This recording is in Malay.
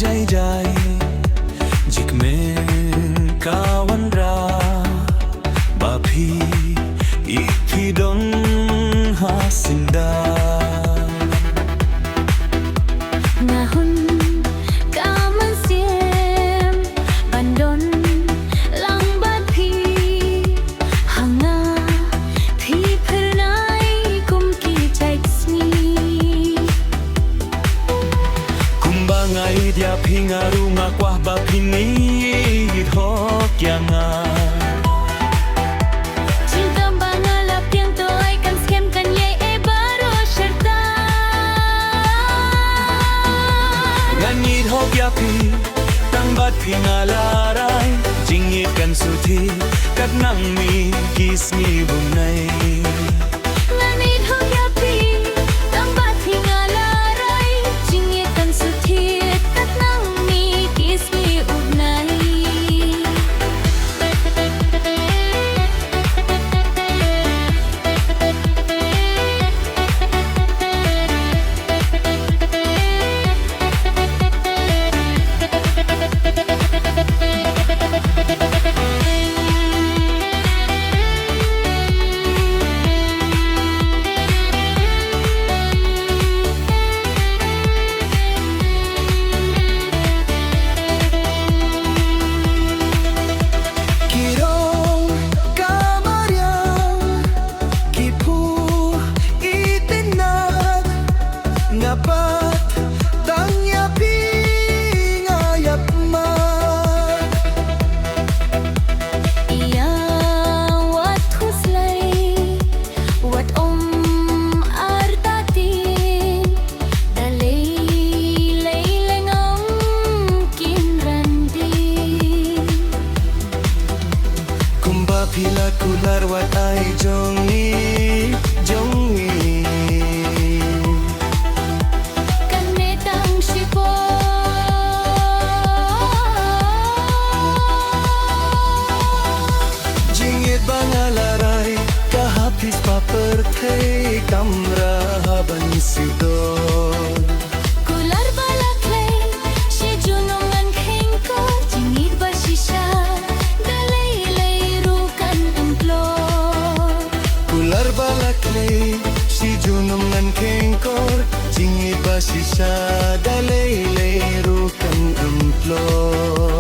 jai2 jik men kawan ra bapi ipi don hasinda ngahun kaman siem bandon lang bapi hanga thi phernai kum ki chaitsni kumbangai dia pingaru ngakwah bapini hok yanga yapi tangbat pingalarai jingit kan suthi kat nang mi kisni bunai nganit ho yapi tangbat pingalarai jingit kan suthi kat nang mi kisni bunai pila kular wat ai jongi kanetang sipo jingit bangalarai kahapis paperthei kamra haban sidor kular balaklay si junungan khengko jingit basisha si junum ngan kengkor jingit basisa dalay rukan amplor